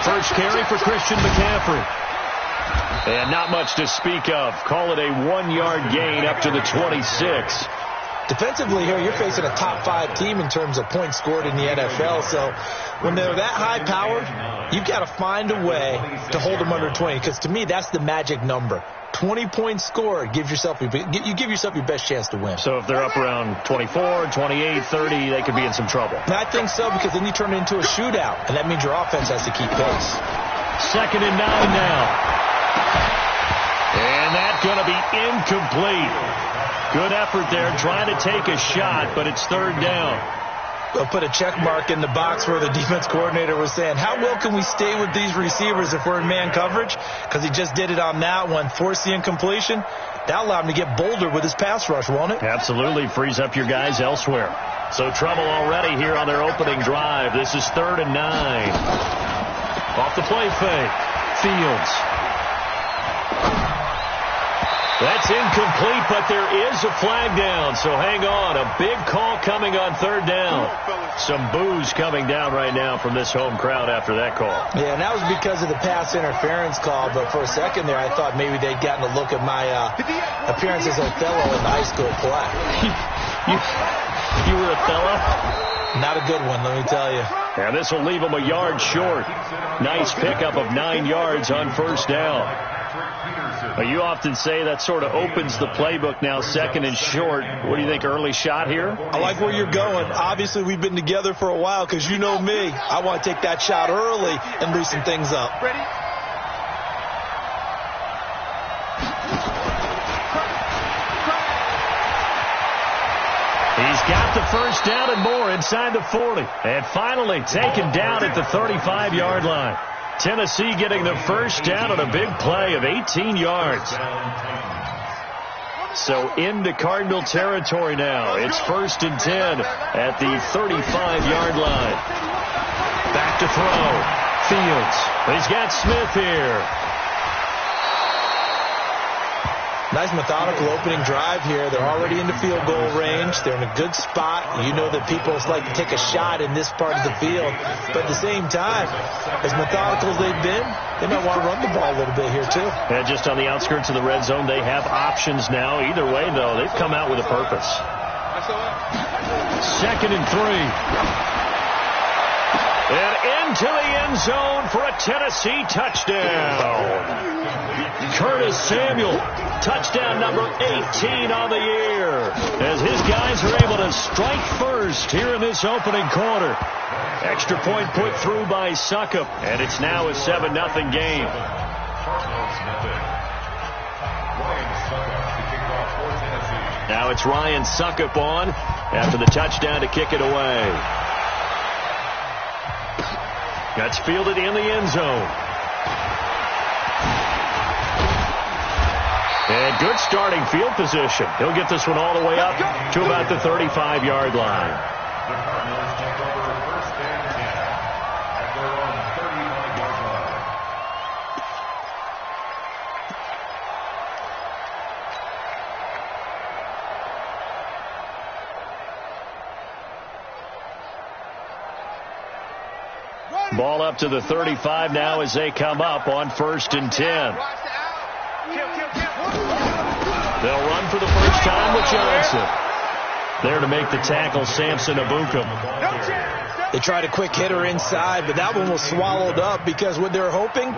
First carry for Christian McCaffrey. And not much to speak of. Call it a 1-yard gain up to the 26. Defensively here, you're facing a top 5 team in terms of points scored in the NFL. So when they're that high-powered, you've got to find a way to hold them under 20. Because to me, that's the magic number. 20 points scored, you give yourself your best chance to win. So if they're up around 24, 28, 30, they could be in some trouble. And I think so, because then you turn it into a shootout, and that means your offense has to keep pace. 2nd and 9 now. And that's going to be incomplete. Good effort there, trying to take a shot, but it's 3rd down. They'll put a check mark in the box where the defense coordinator was saying, how well can we stay with these receivers if we're in man coverage? Because he just did it on that one, forced the incompletion. That allowed him to get bolder with his pass rush, won't it? Absolutely, frees up your guys elsewhere. So trouble already here on their opening drive. This is 3rd and 9. Off the play fake. Fields. That's incomplete, but there is a flag down, so hang on. A big call coming on 3rd down. Some boos coming down right now from this home crowd after that call. Yeah, and that was because of the pass interference call, but for a second there, I thought maybe they'd gotten a look at my appearance as Othello in the high school play. You were Othello? Not a good one, let me tell you. And this will leave them a yard short. Nice pickup of 9 yards on 1st down. You often say that sort of opens the playbook now, 2nd and short. What do you think, early shot here? I like where you're going. Obviously, we've been together for a while because you know me. I want to take that shot early and loosen things up. Ready? He's got the 1st down and more inside the 40. And finally taken down at the 35-yard line. Tennessee getting the 1st down on a big play of 18 yards. So into Cardinal territory now. It's 1st and 10 at the 35-yard line. Back to throw. Fields. He's got Smith here. Nice methodical opening drive here. They're already into field goal range. They're in a good spot. You know that people like to take a shot in this part of the field. But at the same time, as methodical as they've been, they might want to run the ball a little bit here too. And just on the outskirts of the red zone, they have options now. Either way, though, they've come out with a purpose. 2nd and 3. And into the end zone for a Tennessee touchdown. Curtis Samuel, touchdown number 18 on the year, as his guys are able to strike first here in this opening quarter. Extra point put through by Suckup, and it's now a 7-0 game. Now it's Ryan Suckup on after the touchdown to kick it away. That's fielded in the end zone. And good starting field position. He'll get this one all the way up to about the 35-yard line. The Cardinals take over 1st and 10 at their own 35-yard line. Ball up to the 35 now as they come up on 1st and 10. They'll run for the first time with Johnson. There to make the tackle, Samson Abukum. They tried a quick hitter inside, but that one was swallowed up because what they're hoping,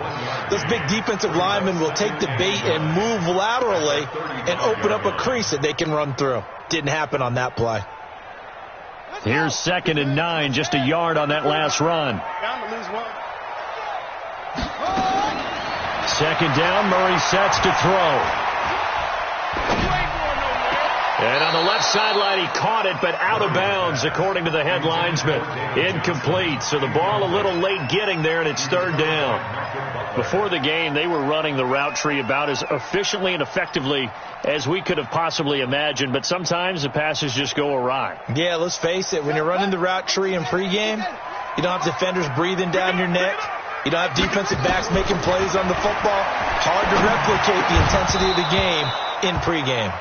those big defensive linemen will take the bait and move laterally and open up a crease that they can run through. Didn't happen on that play. Here's 2nd and 9, just a yard on that last run. 2nd down, Murray sets to throw. And on the left sideline, he caught it, but out of bounds, according to the head linesman. Incomplete, so the ball a little late getting there, and it's 3rd down. Before the game, they were running the route tree about as efficiently and effectively as we could have possibly imagined, but sometimes the passes just go awry. Yeah, let's face it, when you're running the route tree in pregame, you don't have defenders breathing down your neck. You don't have defensive backs making plays on the football. Hard to replicate the intensity of the game in pregame.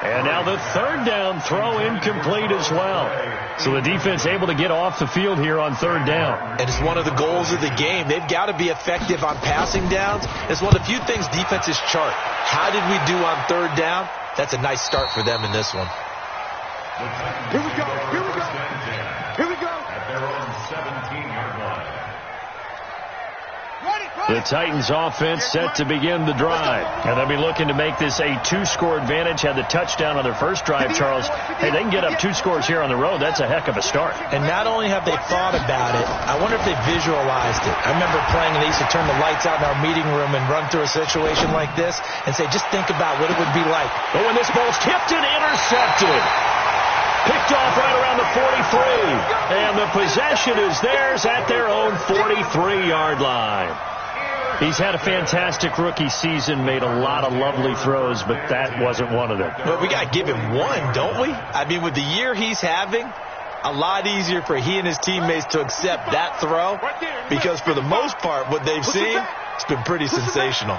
And now the third down throw incomplete as well. So the defense able to get off the field here on third down. And it's one of the goals of the game. They've got to be effective on passing downs. It's one of the few things defenses chart. How did we do on third down? That's a nice start for them in this one. Here we go. Here we go. Here we go. At their own 17-yard line. The Titans offense set to begin the drive. And they'll be looking to make this a two-score advantage. Had the touchdown on their first drive, Charles. Hey, they can get up 2 scores here on the road. That's a heck of a start. And not only have they thought about it, I wonder if they visualized it. I remember playing and they used to turn the lights out in our meeting room and run through a situation like this and say, just think about what it would be like. But when this ball's tipped and intercepted. Picked off right around the 43. And the possession is theirs at their own 43-yard line. He's had a fantastic rookie season, made a lot of lovely throws, but that wasn't one of them. But we got to give him one, don't we? I mean, with the year he's having, a lot easier for he and his teammates to accept that throw because for the most part, what they've seen, it's been pretty sensational.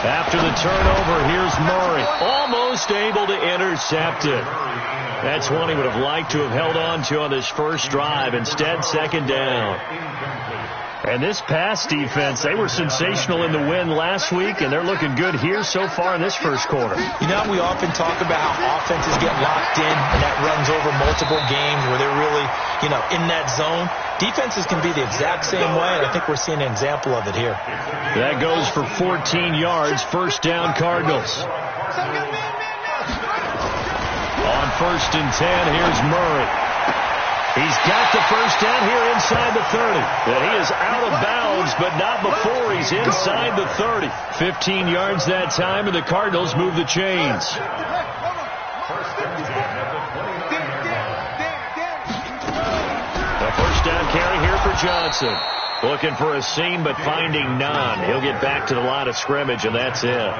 After the turnover, here's Murray. Almost able to intercept it. That's one he would have liked to have held on to on his first drive. Instead, second down. And this pass defense, they were sensational in the win last week, and they're looking good here so far in this first quarter. You know, we often talk about how offenses get locked in, and that runs over multiple games where they're really, in that zone. Defenses can be the exact same way, and I think we're seeing an example of it here. That goes for 14 yards, first down Cardinals. On 1st and 10, here's Murray. He's got the first down here inside the 30. And he is out of bounds, but not before he's inside the 30. 15 yards that time, and the Cardinals move the chains. The first down carry here for Johnson. Looking for a seam, but finding none. He'll get back to the line of scrimmage, and that's it.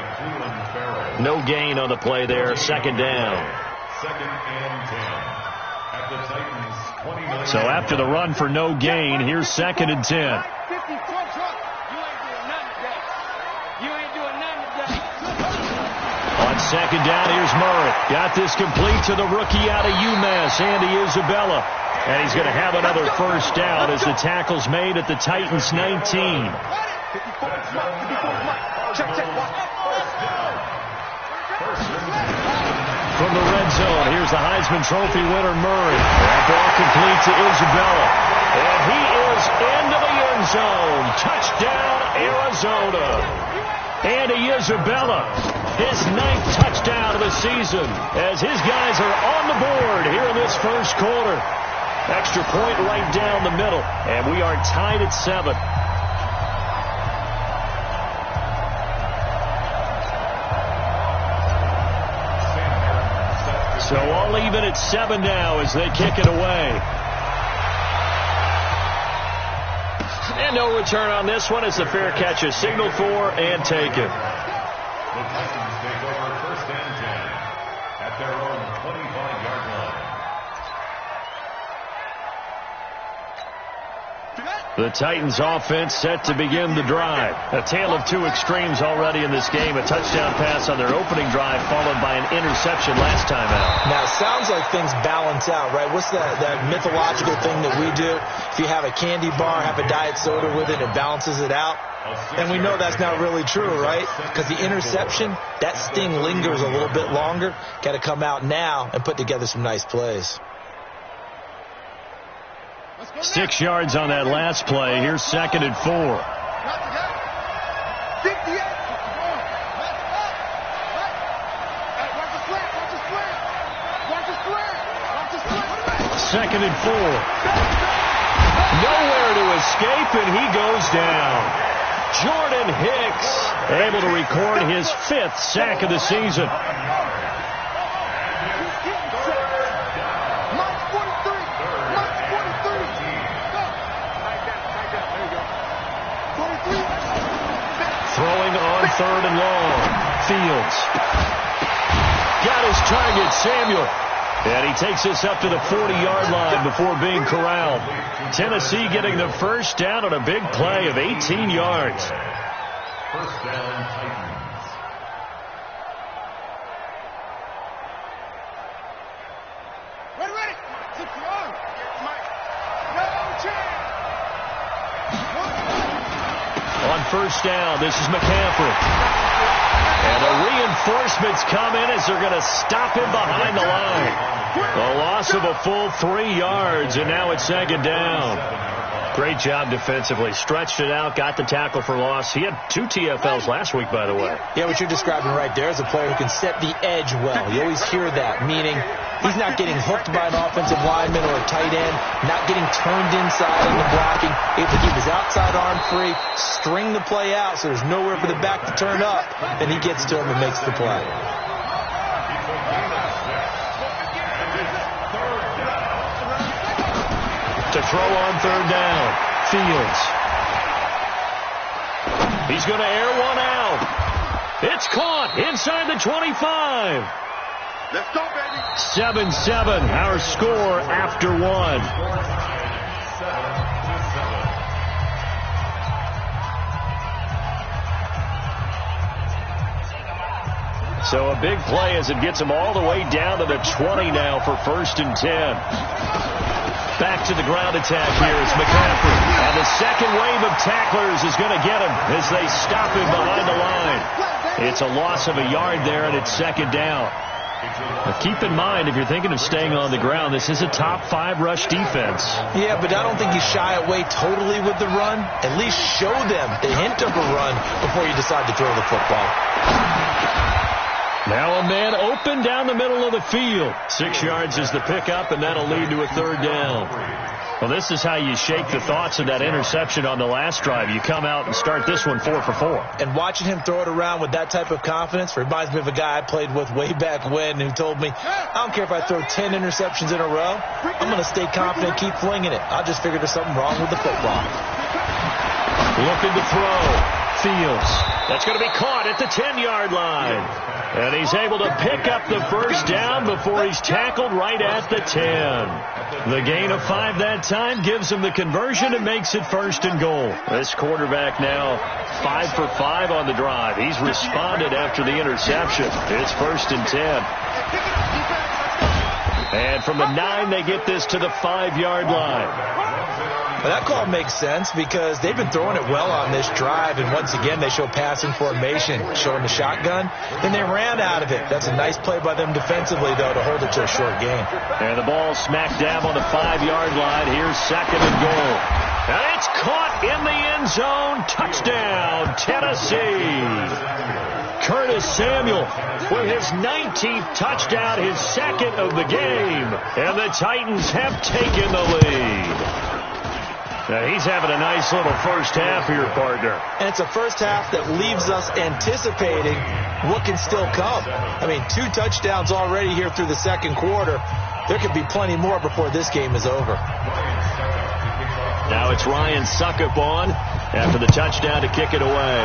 No gain on the play there. Second down. Second and 10. At the Titans' 29. So after the run for no gain, here's second and 10. On second down, here's Murray. Got this complete to the rookie out of UMass, Andy Isabella. And he's going to have another first down as the tackle's made at the Titans' 19. From the red zone, here's the Heisman Trophy winner, Murray. That ball complete to Isabella. And he is into the end zone. Touchdown, Arizona. Andy Isabella, his 9th touchdown of the season as his guys are on the board here in this first quarter. Extra point right down the middle, and we are tied at 7. So all even at 7 now as they kick it away. And no return on this one as the fair catch is signaled for and taken. The Titans take over 1st and 10 at their own 25-yard line. The Titans offense set to begin the drive. A tale of two extremes already in this game. A touchdown pass on their opening drive followed by an interception last time out. Now, it sounds like things balance out, right? What's that mythological thing that we do? If you have a candy bar, have a diet soda with it, it balances it out. And we know that's not really true, right? Because the interception, that sting lingers a little bit longer. Got to come out now and put together some nice plays. 6 yards on that last play. Here's second and 4. Second and 4. Nowhere to escape, and he goes down. Jordan Hicks able to record his 5th sack of the season. Throwing on 3rd and long. Fields. Got his target, Samuel. And he takes us up to the 40-yard line before being corralled. Tennessee getting the first down on a big play of 18 yards. First down, Titans. Ready. No chance. On first down, this is McCaffrey. And the reinforcements come in as they're going to stop him behind the line. A loss of a full 3 yards, and now it's second down. Great job defensively. Stretched it out, got the tackle for loss. He had 2 TFLs last week, by the way. Yeah, what you're describing right there is a player who can set the edge well. You always hear that, meaning he's not getting hooked by an offensive lineman or a tight end, not getting turned inside on the blocking, able to keep his outside arm free, string the play out so there's nowhere for the back to turn up, and he gets to him and makes the play. To throw on third down, Fields. He's going to air one out. It's caught inside the 25. Let's go, baby. 7-7, our score after one. So a big play as it gets them all the way down to the 20 now for 1st and 10. Back to the ground attack here is McCaffrey. And the second wave of tacklers is going to get him as they stop him behind the line. It's a loss of a yard there, and it's second down. Now keep in mind, if you're thinking of staying on the ground, this is a top 5 rush defense. Yeah, but I don't think you shy away totally with the run. At least show them the hint of a run before you decide to throw the football. Now a man open down the middle of the field. 6 yards is the pickup, and that'll lead to a third down. Well, this is how you shake the thoughts of that interception on the last drive. You come out and start this one 4 for 4. And watching him throw it around with that type of confidence reminds me of a guy I played with way back when who told me, I don't care if I throw 10 interceptions in a row. I'm going to stay confident, keep flinging it. I'll just figure there's something wrong with the football. Looking to throw. Fields. That's going to be caught at the 10-yard line. And he's able to pick up the first down before he's tackled right at the 10. The gain of 5 that time gives him the conversion and makes it 1st and goal. This quarterback now 5 for 5 on the drive. He's responded after the interception. It's 1st and 10. And from the 9, they get this to the 5-yard line. Well, that call makes sense because they've been throwing it well on this drive, and once again they show passing formation, showing the shotgun, and they ran out of it. That's a nice play by them defensively, though, to hold it to a short game. And the ball smack dab on the 5-yard line. Here's 2nd and goal. And it's caught in the end zone. Touchdown, Tennessee. Curtis Samuel with his 19th touchdown, his 2nd of the game. And the Titans have taken the lead. Now he's having a nice little first half here, partner. And it's a first half that leaves us anticipating what can still come. I mean, 2 touchdowns already here through the second quarter. There could be plenty more before this game is over. Now it's Ryan Suckup on after the touchdown to kick it away.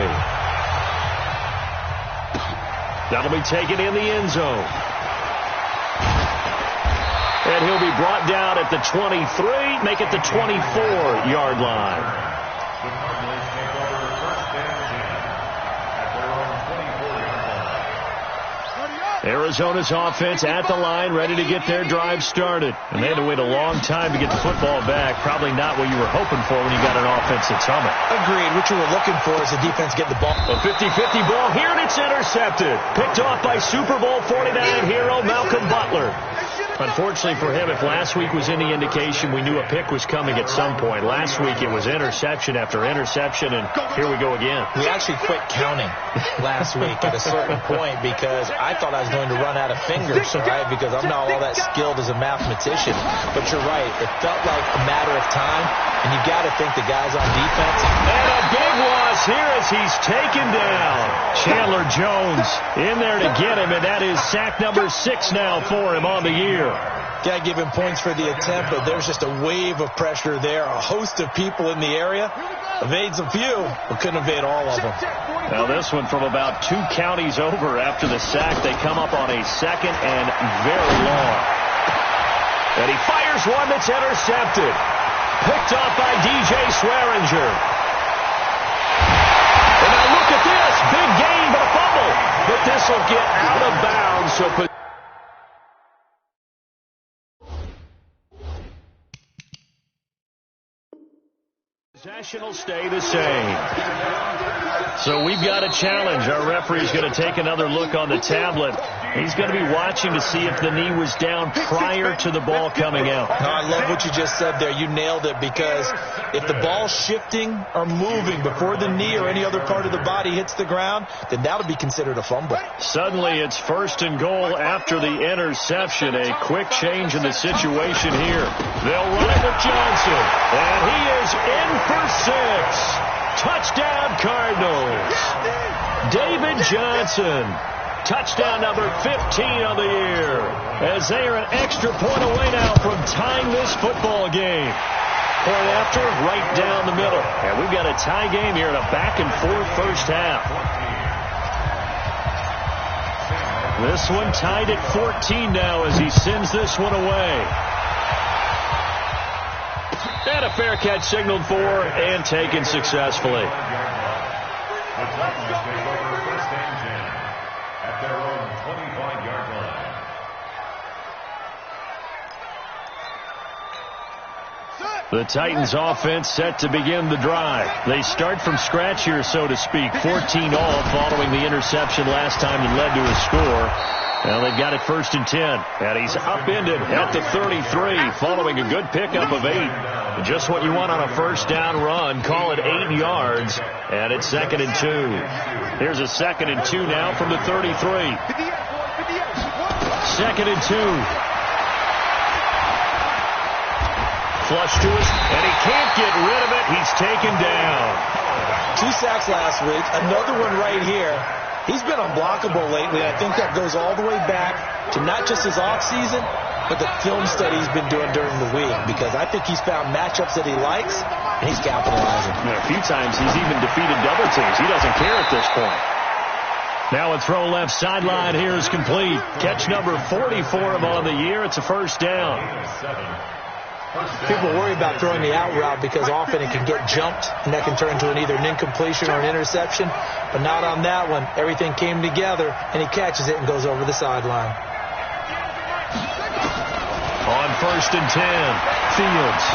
That'll be taken in the end zone. And he'll be brought down at the 23, make it the 24-yard line. Arizona's offense at the line, ready to get their drive started. And they had to wait a long time to get the football back. Probably not what you were hoping for when you got an offense that's humming. Agreed. What you were looking for is the defense getting the ball. A 50-50 ball here, and it's intercepted. Picked off by Super Bowl 49 hero Malcolm Butler. Unfortunately for him, if last week was any indication, we knew a pick was coming at some point. Last week it was interception after interception, and here we go again. We actually quit counting last week at a certain point because I thought I was going to run out of fingers, right? Because I'm not all that skilled as a mathematician. But you're right. It felt like a matter of time, and you got to think the guys on defense. And a big loss here as he's taken down. Chandler Jones in there to get him, and that is sack number 6 now for him on the year. Got to give him points for the attempt, but there's just a wave of pressure there. A host of people in the area. Evades a few, but couldn't evade all of them. Now this one from about 2 counties over after the sack. They come up on a 2nd and very long. And he fires one that's intercepted. Picked off by DJ Swearinger. And now look at this. but this will get out of bounds. So possession will stay the same. So we've got a challenge. Our referee's going to take another look on the tablet. He's going to be watching to see if the knee was down prior to the ball coming out. No, I love what you just said there. You nailed it, because if the ball's shifting or moving before the knee or any other part of the body hits the ground, then that'll be considered a fumble. Suddenly it's 1st and goal after the interception. A quick change in the situation here. They'll run it with Johnson, and he is in for 6. Touchdown, Cardinals. David Johnson. Touchdown number 15 on the year, as they are an extra point away now from tying this football game. Point after, right down the middle. And we've got a tie game here in a back-and-forth first half. This one tied at 14 now as he sends this one away. And a fair catch signaled for and taken successfully. At their own 25-yard line. The Titans offense set to begin the drive. They start from scratch here, so to speak. 14 all following the interception last time that led to a score. Now they've got it 1st and 10. And he's upended at the 33 following a good pickup of 8. Just what you want on a first down run. Call it 8 yards. And it's 2nd and 2. Here's a 2nd and 2 now from the 33. 2nd and 2. Flush to us, and he can't get rid of it. He's taken down. 2 sacks last week. Another one right here. He's been unblockable lately. I think that goes all the way back to not just his offseason, but the film study he's been doing during the week, because I think he's found matchups that he likes, and he's capitalizing. A few times he's even defeated double teams. He doesn't care at this point. Now a throw left sideline here is complete. Catch number 44 on the year. It's a first down. People worry about throwing the out route because often it can get jumped, and that can turn into either an incompletion or an interception. But not on that one. Everything came together, and he catches it and goes over the sideline. On 1st and 10, Fields.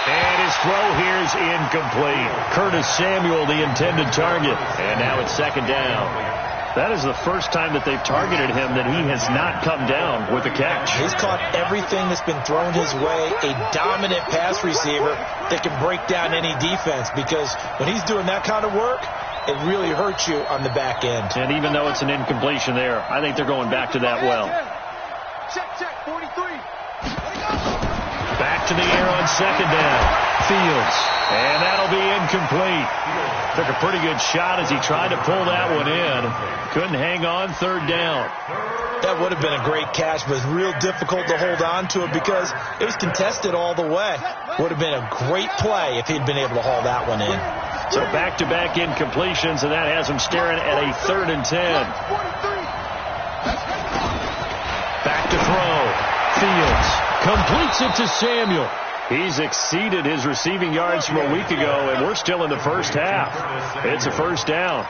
And his throw here is incomplete. Curtis Samuel, the intended target. And now it's 2nd down. That is the first time that they've targeted him that he has not come down with a catch. He's caught everything that's been thrown his way. A dominant pass receiver that can break down any defense, because when he's doing that kind of work, it really hurts you on the back end. And even though it's an incompletion there, I think they're going back to that well. Check, 43. Back to the air on 2nd down. Fields. And that'll be incomplete. Took a pretty good shot as he tried to pull that one in. Couldn't hang on 3rd down. That would have been a great catch, but it was real difficult to hold on to it because it was contested all the way. Would have been a great play if he'd been able to haul that one in. So back-to-back incompletions, and that has him staring at a 3rd and 10. Back to throw. Fields completes it to Samuel. He's exceeded his receiving yards from a week ago, and we're still in the first half. It's a first down.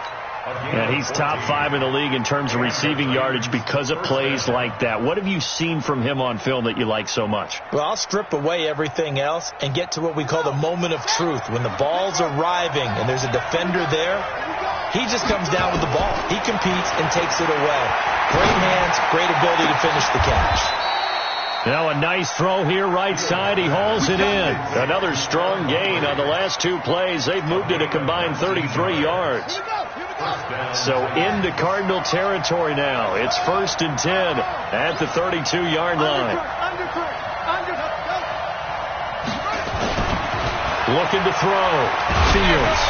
And he's top 5 in the league in terms of receiving yardage because of plays like that. What have you seen from him on film that you like so much? Well, I'll strip away everything else and get to what we call the moment of truth. When the ball's arriving and there's a defender there, he just comes down with the ball. He competes and takes it away. Great hands, great ability to finish the catch. Now a nice throw here right side. He hauls it in. Another strong gain on the last 2 plays. They've moved it a combined 33 yards. So into Cardinal territory now. It's 1st and 10 at the 32-yard line. Looking to throw. Fields.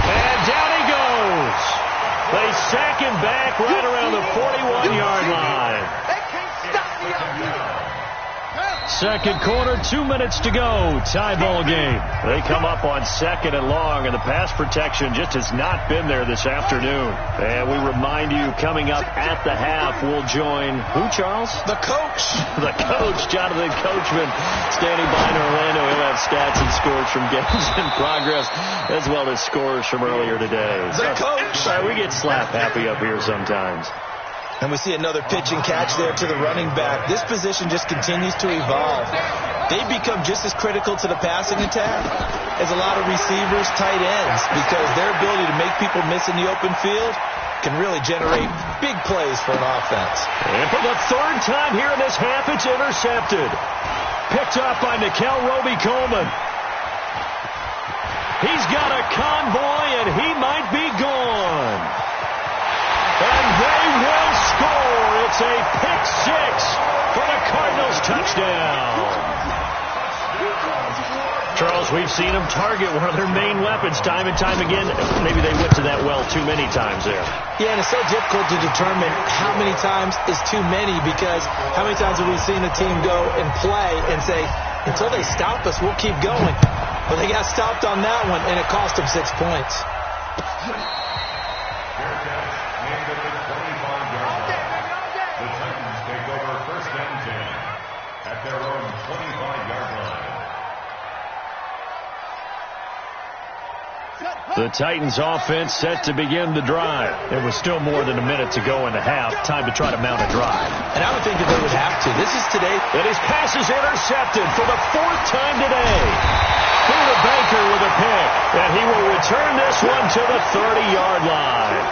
And down he goes. They sack him back right around the 41-yard line. Second quarter, 2 minutes to go. Tie ball game. They come up on second and long, and the pass protection just has not been there this afternoon. And we remind you, coming up at the half, we'll join who, Charles? The coach. The coach, Jonathan Coachman, standing by in Orlando. He'll have stats and scores from games in progress, as well as scores from earlier today. The coach. We get slap happy up here sometimes. And we see another pitch and catch there to the running back. This position just continues to evolve. They become just as critical to the passing attack as a lot of receivers, tight ends, because their ability to make people miss in the open field can really generate big plays for an offense. And for the third time here in this half, it's intercepted. Picked up by Nickel Roby-Coleman. He's got a convoy, and he might be gone. And they will score. It's a pick six for the Cardinals touchdown. Charles, we've seen them target one of their main weapons time and time again. Maybe they went to that well too many times there. Yeah, and it's so difficult to determine how many times is too many, because how many times have we seen a team go and play and say, until they stop us, we'll keep going. But they got stopped on that one, and it cost them 6 points. The Titans offense set to begin the drive. There was still more than a minute to go in the half. Time to try to mount a drive. And I would think that they would have to. This is today. And his pass is intercepted for the fourth time today. Buda Baker with a pick. And he will return this one to the 30-yard line.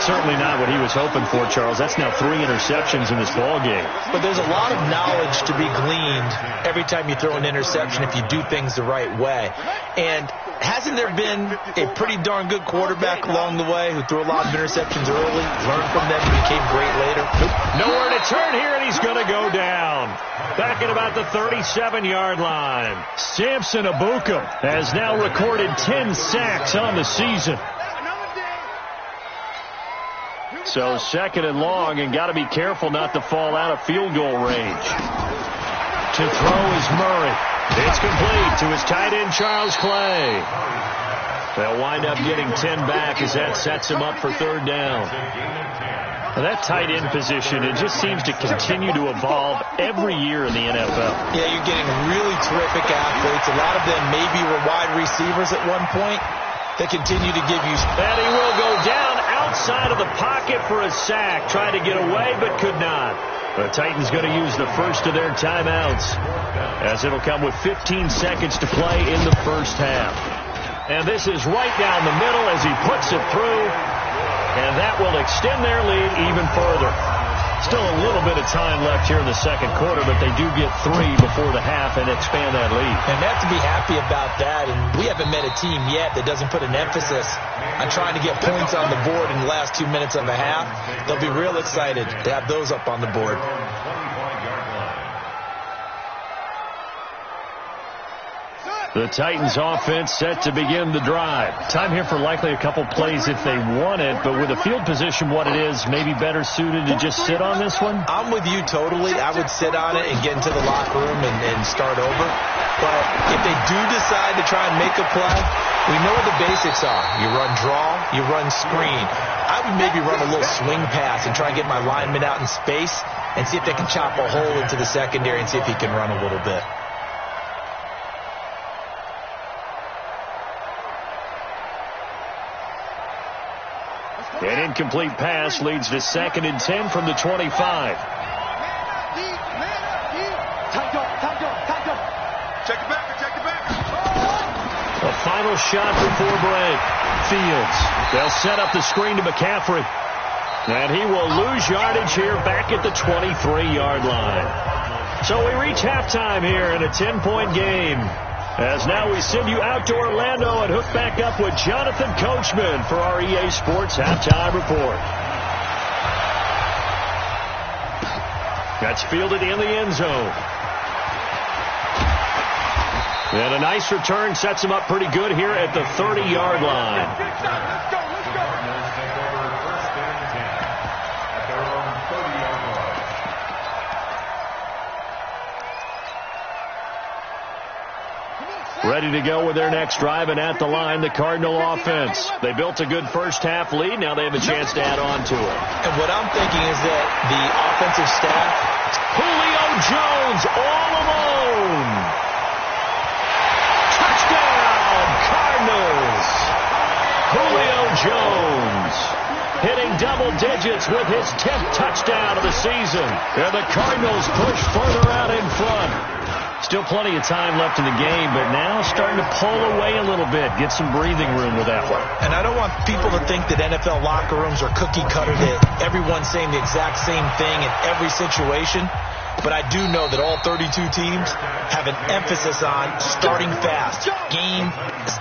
Certainly not what he was hoping for, Charles. That's now 3 interceptions in this ball game. But there's a lot of knowledge to be gleaned every time you throw an interception if you do things the right way. And hasn't there been a pretty darn good quarterback along the way who threw a lot of interceptions early, learned from them, and became great later? Nowhere to turn here, and he's going to go down. Back at about the 37-yard line. Samson Ebukam has now recorded 10 sacks on the season. So second and long, and got to be careful not to fall out of field goal range. To throw is Murray. It's complete to his tight end, Charles Clay. They'll wind up getting 10 back as that sets him up for third down. Now that tight end position, it just seems to continue to evolve every year in the NFL. Yeah, you're getting really terrific athletes. A lot of them maybe were wide receivers at one point. They continue to give you... And he will go down outside of the pocket for a sack. Tried to get away, but could not. The Titans going to use the first of their timeouts, as it'll come with 15 seconds to play in the first half. And this is right down the middle as he puts it through. And that will extend their lead even further. Still a little bit of time left here in the second quarter, but they do get 3 before the half and expand that lead. And they have to be happy about that. And we haven't met a team yet that doesn't put an emphasis on trying to get points on the board in the last 2 minutes of a half. They'll be real excited to have those up on the board. The Titans offense set to begin the drive. Time here for likely a couple plays if they want it, but with the field position what it is, maybe better suited to just sit on this one? I'm with you totally. I would sit on it and get into the locker room and start over. But if they do decide to try and make a play, we know what the basics are. You run draw, you run screen. I would maybe run a little swing pass and try and get my lineman out in space and see if they can chop a hole into the secondary and see if he can run a little bit. An incomplete pass leads to 2nd and 10 from the 25. Check it back. A final shot before break. Fields. They'll set up the screen to McCaffrey. And he will lose yardage here back at the 23-yard line. So we reach halftime here in a 10-point game. As now we send you out to Orlando and hook back up with Jonathan Coachman for our EA Sports Halftime Report. That's fielded in the end zone. And a nice return sets him up pretty good here at the 30-yard line. Let's go. Ready to go with their next drive, and at the line, the Cardinal offense. They built a good first-half lead. Now they have a chance to add on to it. And what I'm thinking is that the offensive staff, Julio Jones all alone. Touchdown, Cardinals. Julio Jones hitting double digits with his 10th touchdown of the season. And the Cardinals push further out in front. Still plenty of time left in the game, but now starting to pull away a little bit, get some breathing room with that one. And I don't want people to think that NFL locker rooms are cookie cutter, that everyone's saying the exact same thing in every situation. But I do know that all 32 teams have an emphasis on starting fast. Game,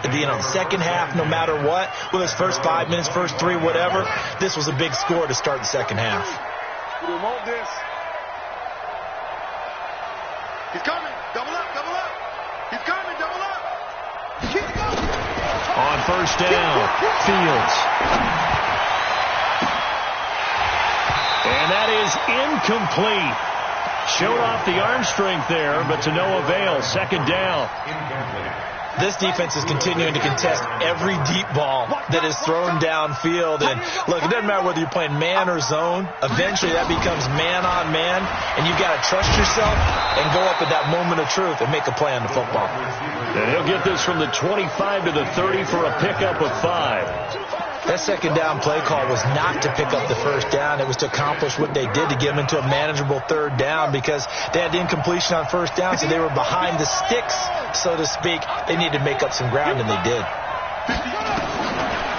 the second half, no matter what, whether it's first 5 minutes, first 3, whatever, this was a big score to start the second half. We want this. He's coming. Double up, double up. He's coming, double up. Keep going. On first down, Fields. And that is incomplete. Showed off the arm strength there, but to no avail. Second down. This defense is continuing to contest every deep ball that is thrown downfield. And look, it doesn't matter whether you're playing man or zone. Eventually that becomes man on man, and you've got to trust yourself and go up at that moment of truth and make a play on the football. And he'll get this from the 25 to the 30 for a pickup of 5. That second down play call was not to pick up the first down. It was to accomplish what they did, to get them into a manageable third down, because they had incompletion on first down, so they were behind the sticks, so to speak. They needed to make up some ground, and they did.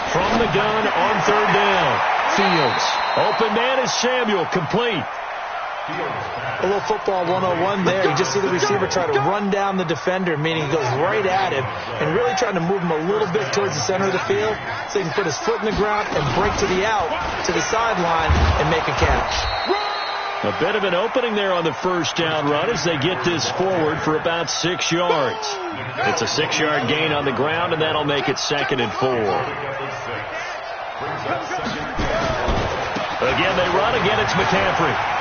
From the gun on third down, Fields. Open man is Samuel, complete. A little football 101 there. You just see the receiver try to run down the defender, meaning he goes right at him and really trying to move him a little bit towards the center of the field so he can put his foot in the ground and break to the out, to the sideline, and make a catch. A bit of an opening there on the first down run as they get this forward for about 6 yards. It's a 6-yard gain on the ground, and that'll make it 2nd and 4. Again, they run. Again, it's McCaffrey.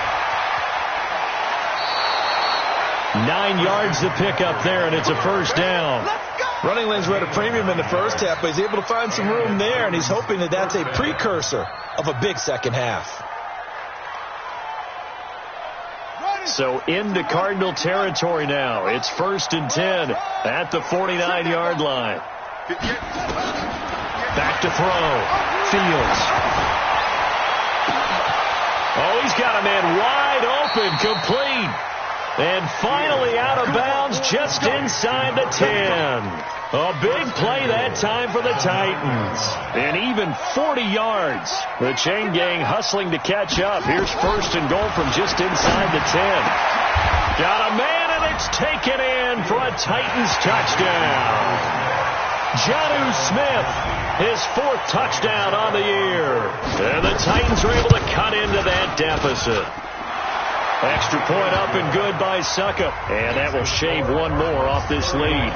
9 yards to pick up there, and it's a first down. Running lanes were at a premium in the first half, but he's able to find some room there, and he's hoping that that's a precursor of a big second half. So into Cardinal territory now. It's 1st and 10 at the 49-yard line. Back to throw. Fields. Oh, he's got a man wide open, complete. And finally out of bounds just inside the 10. A big play that time for the Titans. And even 40 yards. The chain gang hustling to catch up. Here's 1st and goal from just inside the 10. Got a man, and it's taken in for a Titans touchdown. Jonnu Smith, his 4th touchdown on the year. And the Titans are able to cut into that deficit. Extra point up and good by Suckup. And that will shave one more off this lead.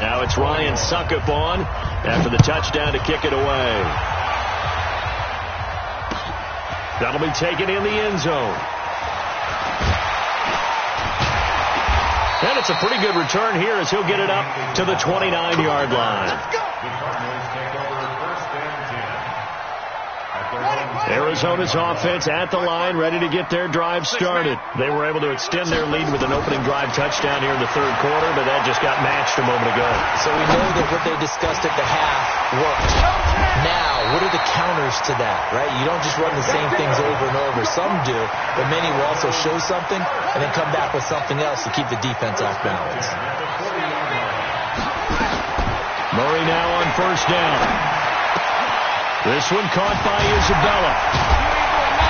Now it's Ryan Suckup on after the touchdown to kick it away. That'll be taken in the end zone. And it's a pretty good return here as he'll get it up to the 29-yard line. Arizona's offense at the line, ready to get their drive started. They were able to extend their lead with an opening drive touchdown here in the 3rd quarter, but that just got matched a moment ago. So we know that what they discussed at the half worked. Now, what are the counters to that, right? You don't just run the same things over and over. Some do, but many will also show something and then come back with something else to keep the defense off balance. Murray now on first down. This one caught by Isabella.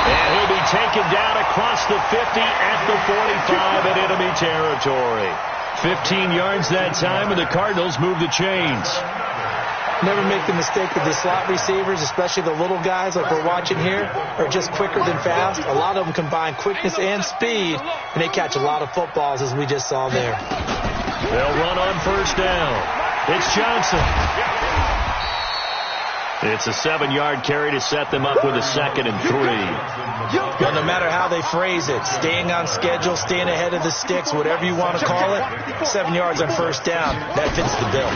And he'll be taken down across the 50 at the 45 in enemy territory. 15 yards that time, and the Cardinals move the chains. Never make the mistake that the slot receivers, especially the little guys like we're watching here, are just quicker than fast. A lot of them combine quickness and speed, and they catch a lot of footballs, as we just saw there. They'll run on first down. It's Johnson. It's a 7-yard carry to set them up with a 2nd and 3. Well, no matter how they phrase it, staying on schedule, staying ahead of the sticks, whatever you want to call it, 7 yards on first down, that fits the bill.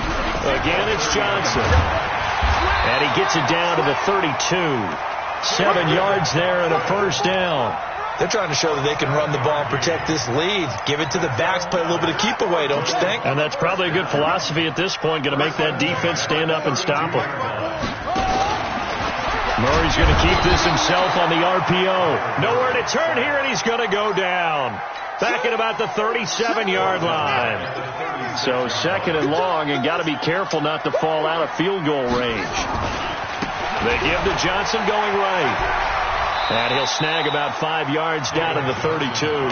Again, it's Johnson. And he gets it down to the 32. 7 yards there and a first down. They're trying to show that they can run the ball and protect this lead. Give it to the backs, play a little bit of keep away, don't you think? And that's probably a good philosophy at this point, going to make that defense stand up and stop them. Murray's going to keep this himself on the RPO. Nowhere to turn here, and he's going to go down. Back at about the 37-yard line. So 2nd and long, and got to be careful not to fall out of field goal range. They give to Johnson going right. And he'll snag about 5 yards down to the 32.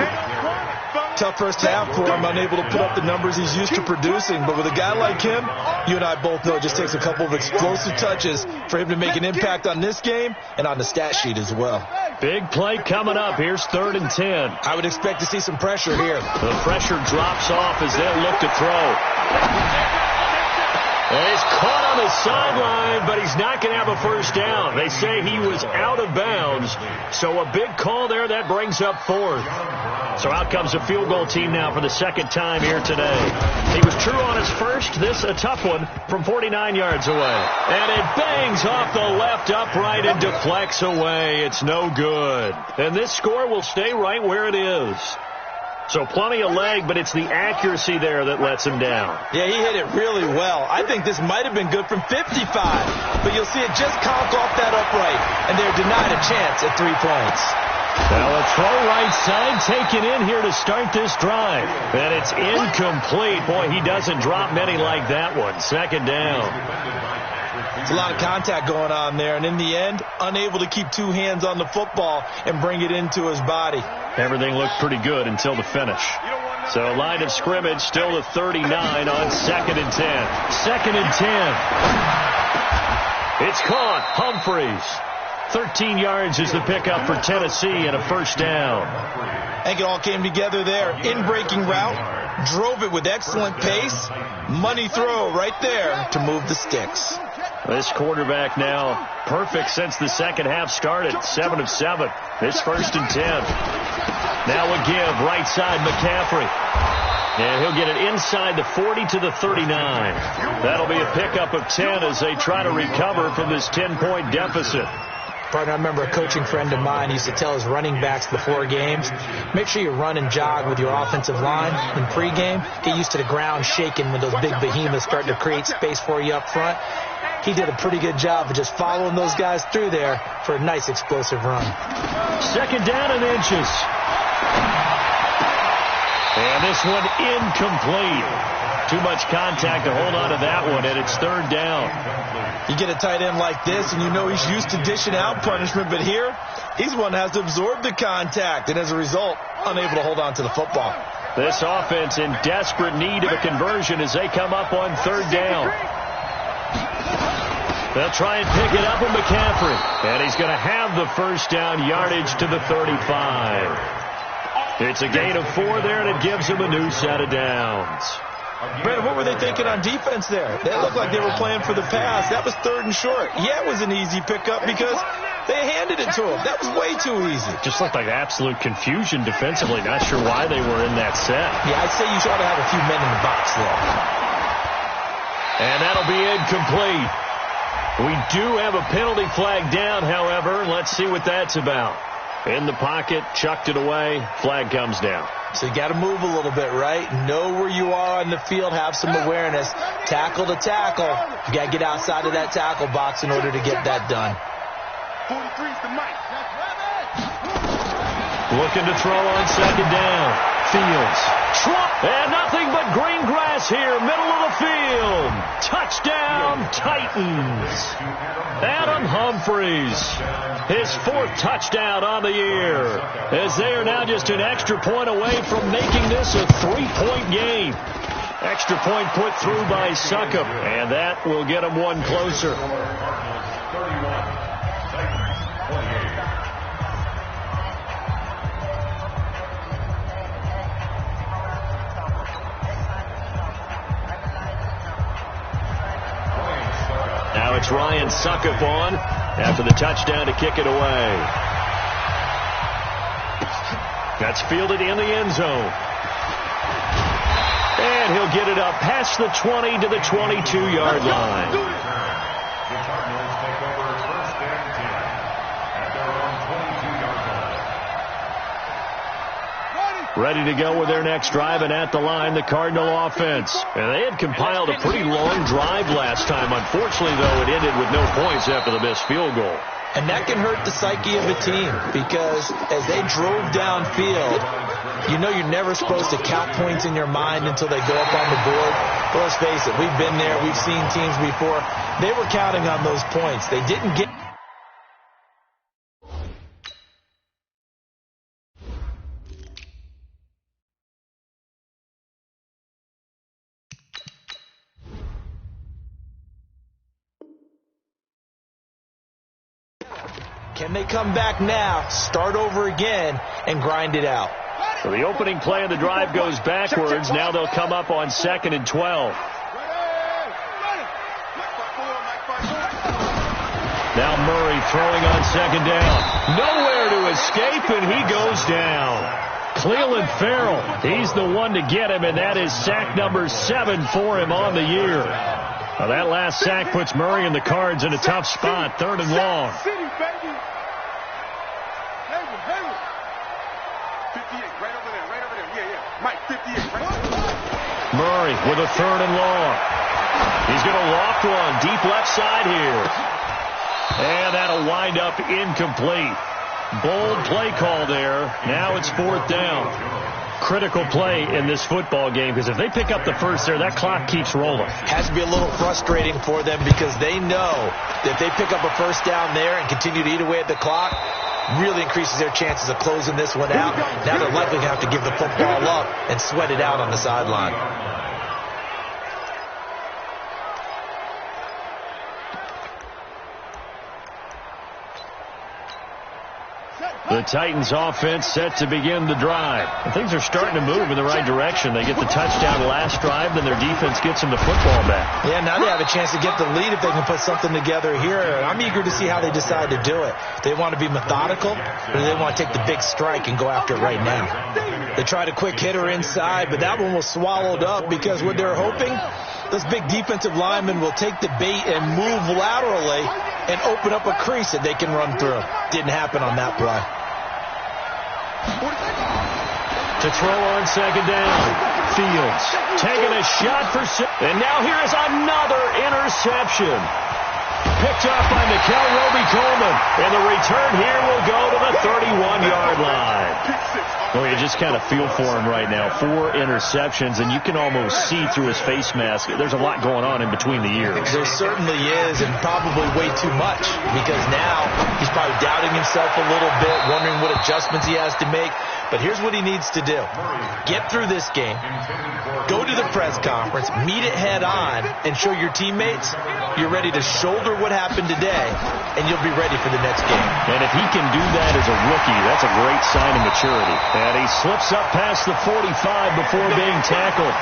Tough first half for him, unable to put up the numbers he's used to producing. But with a guy like him, you and I both know it just takes a couple of explosive touches for him to make an impact on this game and on the stat sheet as well. Big play coming up. Here's 3rd and 10. I would expect to see some pressure here. The pressure drops off as they look to throw. And he's caught on the sideline, but he's not going to have a first down. They say he was out of bounds. So a big call there. That brings up 4th. So out comes a field goal team now for the 2nd time here today. He was true on his first. This a tough one from 49 yards away. And it bangs off the left upright and deflects away. It's no good. And this score will stay right where it is. So plenty of leg, but it's the accuracy there that lets him down. Yeah, he hit it really well. I think this might have been good from 55, but you'll see it just conk off that upright, and they're denied a chance at 3 points. Now a throw right side taken in here to start this drive. And it's incomplete. Boy, he doesn't drop many like that one. 2nd down. It's a lot of contact going on there, and in the end, unable to keep 2 hands on the football and bring it into his body. Everything looked pretty good until the finish. So line of scrimmage still to 39 on 2nd and 10. 2nd and 10. It's caught. Humphreys. 13 yards is the pickup for Tennessee and a first down. I think it all came together there. In-breaking route. Drove it with excellent pace. Money throw right there to move the sticks. This quarterback now perfect since the 2nd half started. 7 of 7. It's 1st and 10. Now a give right side McCaffrey. And he'll get it inside the 40 to the 39. That'll be a pickup of 10 as they try to recover from this 10-point deficit. Partner, I remember a coaching friend of mine used to tell his running backs before games, make sure you run and jog with your offensive line in pregame. Get used to the ground shaking when those big behemoths start to create space for you up front. He did a pretty good job of just following those guys through there for a nice explosive run. 2nd down and inches. And this one incomplete. Too much contact to hold on to that one, and it's 3rd down. You get a tight end like this, and you know he's used to dishing out punishment, but here, he's one that has to absorb the contact, and as a result, unable to hold on to the football. This offense in desperate need of a conversion as they come up on 3rd down. They'll try and pick it up with McCaffrey, and he's going to have the first down yardage to the 35. It's a gain of 4 there, and it gives him a new set of downs. Brandon, what were they thinking on defense there? They looked like they were playing for the pass. That was 3rd and short. Yeah, it was an easy pickup because they handed it to him. That was way too easy. Just looked like absolute confusion defensively. Not sure why they were in that set. Yeah, I'd say you ought to have a few men in the box there. And that'll be incomplete. We do have a penalty flag down, however. Let's see what that's about. In the pocket, chucked it away. Flag comes down. So you got to move a little bit, right? Know where you are on the field. Have some awareness. Tackle to tackle. You got to get outside of that tackle box in order to get that done. 43's the mic. Looking to throw on 2nd down. Fields. And nothing but green grass here, middle of the field. Touchdown, Titans. Adam Humphreys, his 4th touchdown on the year, as they are now just an extra point away from making this a 3-point game. Extra point put through by Succop, and that will get them one closer. 31. Now it's Ryan Suckup on after the touchdown to kick it away. That's fielded in the end zone. And he'll get it up past the 20 to the 22-yard line. The Cardinals take over first and 10 at their own 22-yard line. Ready to go with their next drive, and at the line, the Cardinal offense. And they had compiled a pretty long drive last time. Unfortunately, though, it ended with no points after the missed field goal. And that can hurt the psyche of a team because as they drove downfield, you know you're never supposed to count points in your mind until they go up on the board. But let's face it, we've been there. We've seen teams before. They were counting on those points. They didn't get... Can they come back now, start over again, and grind it out? So the opening play of the drive goes backwards. Now they'll come up on 2nd and 12. Now Murray throwing on 2nd down. Nowhere to escape, and he goes down. Clelin Ferrell, he's the one to get him, and that is sack number 7 for him on the year. Now that last sack puts Murray and the Cards in a tough spot, 3rd and long. Murray with a 3rd and long. He's going to loft one deep left side here. And that'll wind up incomplete. Bold play call there. Now it's 4th down. Critical play in this football game because if they pick up the first there, that clock keeps rolling. Has to be a little frustrating for them because they know that if they pick up a first down there and continue to eat away at the clock, really increases their chances of closing this one out. Now they're likely to have to give the football up and sweat it out on the sideline. The Titans offense set to begin the drive. And things are starting to move in the right direction. They get the touchdown last drive, then their defense gets them the football back. Yeah, now they have a chance to get the lead if they can put something together here. I'm eager to see how they decide to do it. They want to be methodical, or do they want to take the big strike and go after it right now? They tried a quick hitter inside, but that one was swallowed up because what they're hoping, those big defensive linemen will take the bait and move laterally and open up a crease that they can run through. Didn't happen on that play. To throw on 2nd down. Fields taking a shot for six. And now here is another interception. Picked up by Mikel Roby-Coleman. And the return here will go to the 31-yard line. Well, you just kind of feel for him right now. 4 interceptions, and you can almost see through his face mask. There's a lot going on in between the ears. There certainly is, and probably way too much, because now he's probably doubting himself a little bit, wondering what adjustments he has to make. But here's what he needs to do. Get through this game, go to the press conference, meet it head on, and show your teammates you're ready to shoulder what happened today, and you'll be ready for the next game. And if he can do that as a rookie, that's a great sign of maturity. And he slips up past the 45 before being tackled.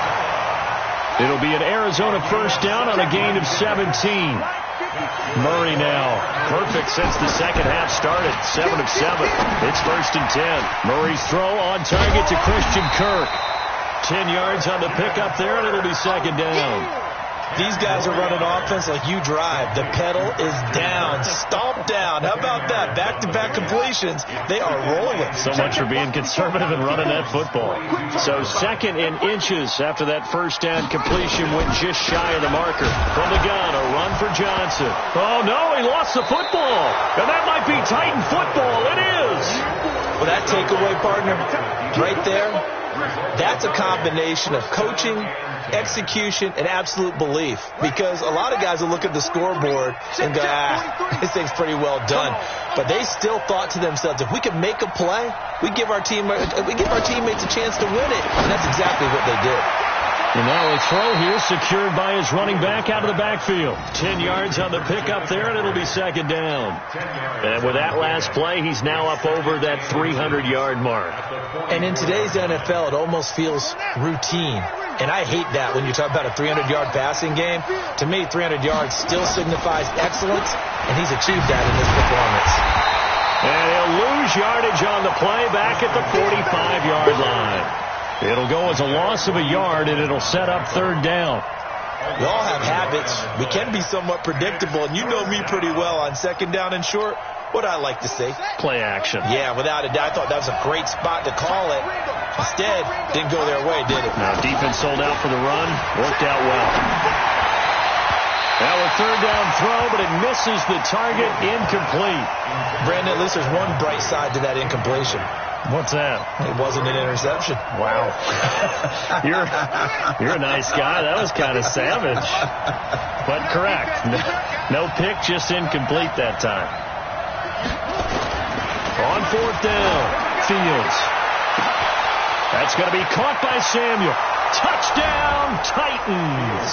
It'll be an Arizona first down on a gain of 17. Murray now, perfect since the second half started, 7 of 7. It's 1st and 10. Murray's throw on target to Christian Kirk. 10 yards on the pickup there, and it'll be 2nd down. These guys are running offense like you drive. The pedal is down, stomp down. How about that? Back-to-back completions. They are rolling. So much for being conservative and running that football. So 2nd and inches after that first down completion went just shy of the marker. From the gun, a run for Johnson. Oh, no, he lost the football. And that might be Titan football. It is. Well, that takeaway, partner, right there, that's a combination of coaching, execution, and absolute belief. Because a lot of guys will look at the scoreboard and go, this thing's pretty well done. But they still thought to themselves, if we can make a play, we give our teammates a chance to win it. And that's exactly what they did. And now a throw here secured by his running back out of the backfield. 10 yards on the pickup there, and it'll be second down. And with that last play, he's now up over that 300-yard mark. And in today's NFL, it almost feels routine. And I hate that when you talk about a 300-yard passing game. To me, 300 yards still signifies excellence, and he's achieved that in this performance. And he'll lose yardage on the play back at the 45-yard line. It'll go as a loss of a yard, and it'll set up third down. We all have habits. We can be somewhat predictable, and you know me pretty well on second down and short. What I like to say? Play action. Yeah, without a doubt. I thought that was a great spot to call it. Instead, didn't go their way, did it? Now, defense sold out for the run. Worked out well. Now a third down throw, but it misses the target. Incomplete. Brandon, at least there's one bright side to that incompletion. What's that? It wasn't an interception. Wow. You're a nice guy. That was kind of savage. But correct. No pick, just incomplete that time. On fourth down, Fields. That's going to be caught by Samuel. Touchdown, Titans.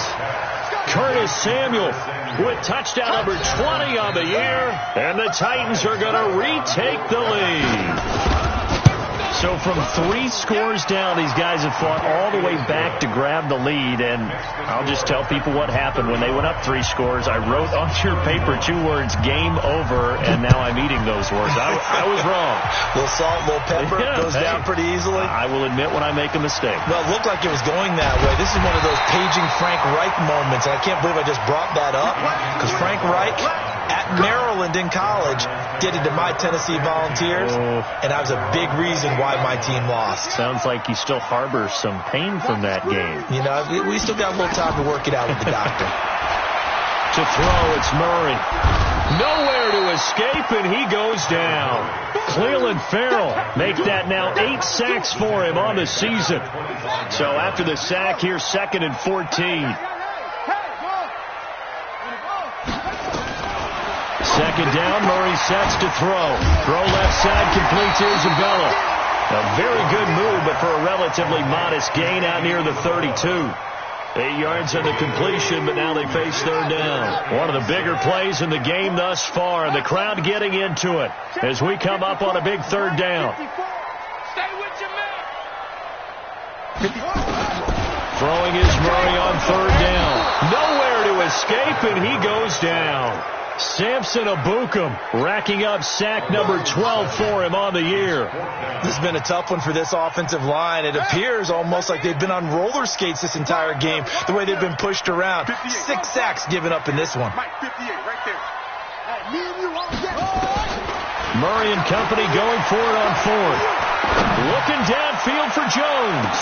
Curtis Samuel with touchdown number 20 on the year. And the Titans are going to retake the lead. So from 3 scores down, these guys have fought all the way back to grab the lead. And I'll just tell people what happened. When they went up 3 scores, I wrote on your paper 2 words, game over, and now I'm eating those words. I was wrong. A little salt, a little pepper, goes down pretty easily. I will admit when I make a mistake. Well, it looked like it was going that way. This is one of those paging Frank Reich moments, and I can't believe I just brought that up, because Frank Reich at Maryland in college did it to my Tennessee Volunteers, and that was a big reason why my team lost. Sounds like you still harbor some pain from that game. You know, we still got a little time to work it out with the doctor. To throw, it's Murray. Nowhere to escape, and he goes down. Cleveland Farrell make that now 8 sacks for him on the season. So after the sack, here's 2nd and 14. Second down, Murray sets to throw. Throw left side, complete to Isabella. A very good move, but for a relatively modest gain out near the 32. 8 yards on the completion, but now they face third down. One of the bigger plays in the game thus far, and the crowd getting into it as we come up on a big third down. Throwing is Murray on third down. Nowhere to escape, and he goes down. Samson Abukum racking up sack number 12 for him on the year. This has been a tough one for this offensive line. It appears almost like they've been on roller skates this entire game, the way they've been pushed around. 6 sacks given up in this one. Murray and company going for it on fourth. Looking downfield for Jones.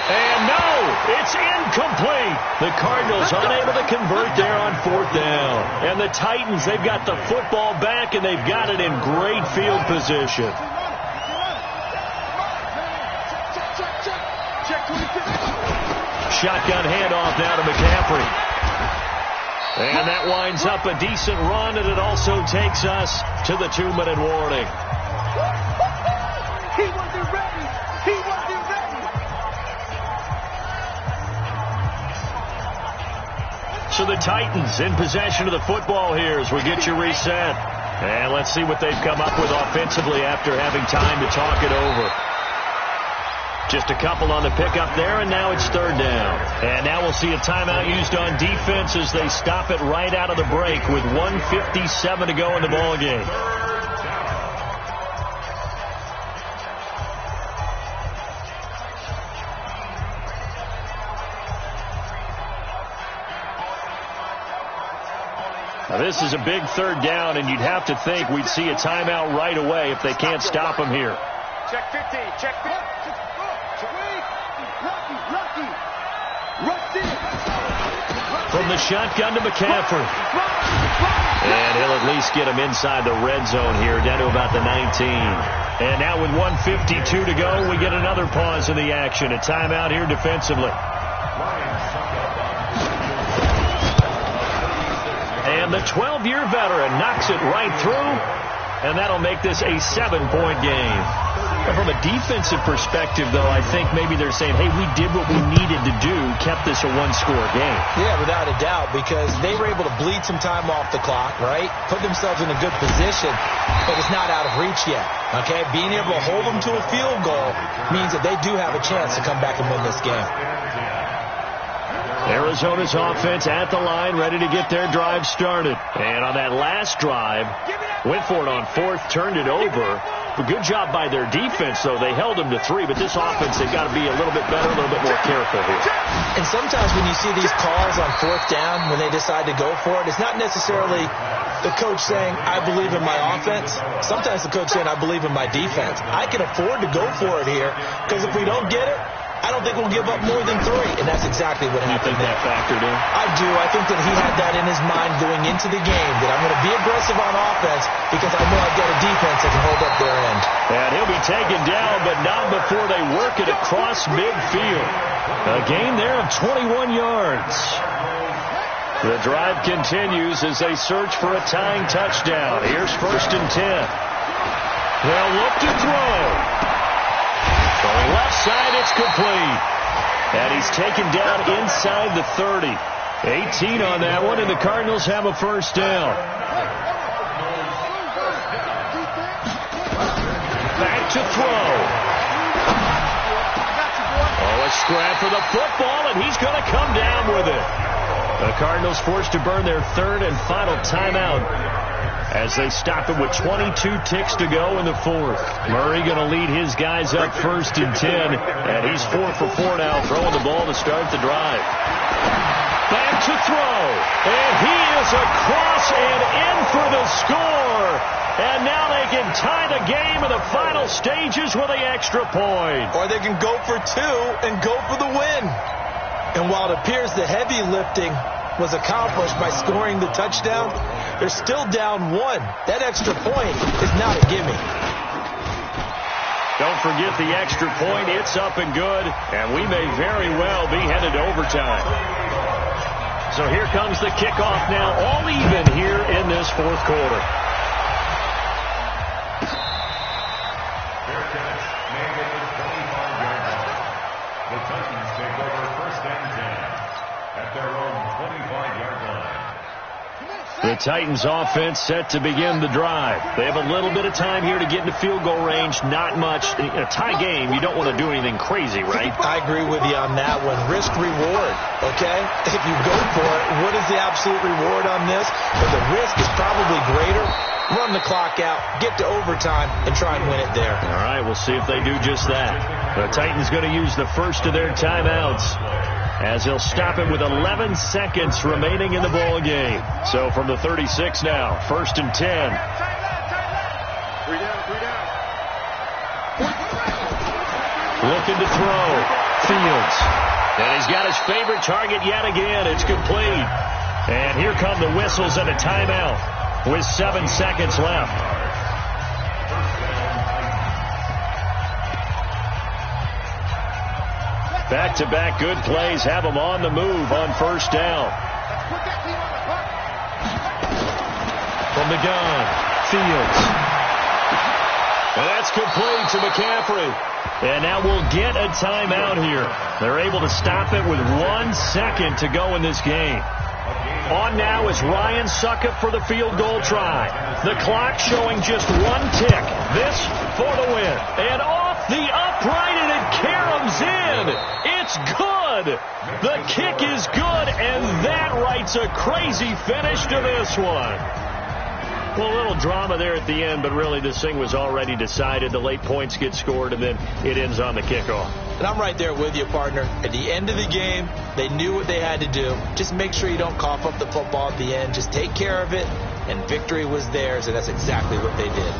And no, it's incomplete. The Cardinals unable to convert there on fourth down. And the Titans, they've got the football back, and they've got it in great field position. Shotgun handoff now to McCaffrey. And that winds up a decent run, and it also takes us to the 2-minute warning. He wasn't ready. He wasn't ready. So the Titans in possession of the football here as we get you reset. And let's see what they've come up with offensively after having time to talk it over. Just a couple on the pickup there, and now it's third down. And now we'll see a timeout used on defense as they stop it right out of the break with 1:57 to go in the ballgame. Now this is a big third down, and you'd have to think we'd see a timeout right away if they can't stop him here. Check 15. Check 15. From the shotgun to McCaffrey. And he'll at least get him inside the red zone here, down to about the 19. And now with 1:52 to go, we get another pause in the action. A timeout here defensively. And the 12-year veteran knocks it right through, and that'll make this a 7-point game. And from a defensive perspective, though, I think maybe they're saying, hey, we did what we needed to do, kept this a one-score game. Yeah, without a doubt, because they were able to bleed some time off the clock, right? Put themselves in a good position, but it's not out of reach yet, okay? Being able to hold them to a field goal means that they do have a chance to come back and win this game. Arizona's offense at the line, ready to get their drive started. And on that last drive, went for it on fourth, turned it over. A good job by their defense, though. They held them to 3, but this offense, they've got to be a little bit better, a little bit more careful here. And sometimes when you see these calls on fourth down, when they decide to go for it, it's not necessarily the coach saying, I believe in my offense. Sometimes the coach saying, I believe in my defense. I can afford to go for it here, because if we don't get it, I don't think we'll give up more than 3, and that's exactly what happened. You think that factored in? I do. I think that he had that in his mind going into the game, that I'm going to be aggressive on offense because I know I've got a defense that can hold up their end. And he'll be taken down, but not before they work it across midfield. A gain there of 21 yards. The drive continues as they search for a tying touchdown. Here's 1st and 10. They'll look to throw. Going left side, it's complete. And he's taken down inside the 30. 18 on that one, and the Cardinals have a first down. Back to throw. Oh, a scrap for the football, and he's going to come down with it. The Cardinals forced to burn their 3rd and final timeout as they stop it with 22 ticks to go in the 4th. Murray going to lead his guys up 1st and 10, and he's 4 for 4 now, throwing the ball to start the drive. Back to throw, and he is across and in for the score. And now they can tie the game in the final stages with the extra point. Or they can go for 2 and go for the win. And while it appears the heavy lifting was accomplished by scoring the touchdown, they're still down 1. That extra point is not a gimme. Don't forget the extra point. It's up and good, and we may very well be headed to overtime. So here comes the kickoff now, all even here in this 4th quarter. The Titans take over 1st and 10 at their own 25-yard line. The Titans offense set to begin the drive. They have a little bit of time here to get into field goal range. Not much. In a tie game, you don't want to do anything crazy, right? I agree with you on that one. Risk reward, okay? If you go for it, what is the absolute reward on this? But the risk is probably greater. Run the clock out, get to overtime, and try and win it there. All right, we'll see if they do just that. The Titans going to use the first of their timeouts as they'll stop it with 11 seconds remaining in the ball game. So from the 36 now, 1st and 10. 3 down. Looking to throw. Fields. And he's got his favorite target yet again. It's complete. And here come the whistles and a timeout with 7 seconds left. Back-to-back good plays have them on the move on 1st down. From the gun, Fields. And that's complete to McCaffrey. And now we'll get a timeout here. They're able to stop it with 1 second to go in this game. On now is Ryan Succop for the field goal try. The clock showing just 1 tick. This for the win. And off the upright, and it caroms in. It's good. The kick is good, and that writes a crazy finish to this one. Well, a little drama there at the end, but really this thing was already decided. The late points get scored, and then it ends on the kickoff. And I'm right there with you, partner. At the end of the game, they knew what they had to do. Just make sure you don't cough up the football at the end. Just take care of it, and victory was theirs, and that's exactly what they did.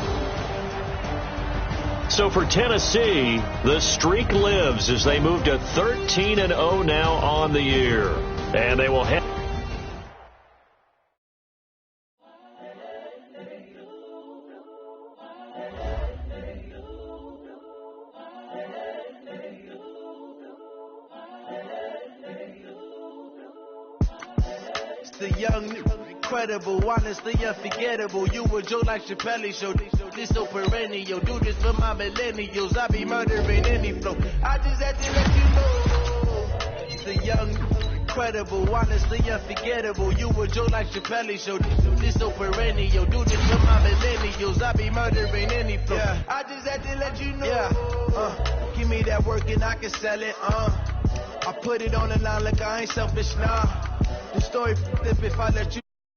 So for Tennessee, the streak lives as they move to 13-0 now on the year. And they will head. The young, incredible, honestly unforgettable. You were Joe like Tpl Show. This so perennial, do this for my millennials. I be murdering any flow. I just had to let you know. The young, incredible, honestly unforgettable. You were Joe like Tpl show. This so perennial, do this for my millennials. I be murdering any flow. Yeah. I just had to let you know. Yeah. Give me that work and I can sell it. I put it on the line like I ain't selfish, nah. The story f***ed up if I let you.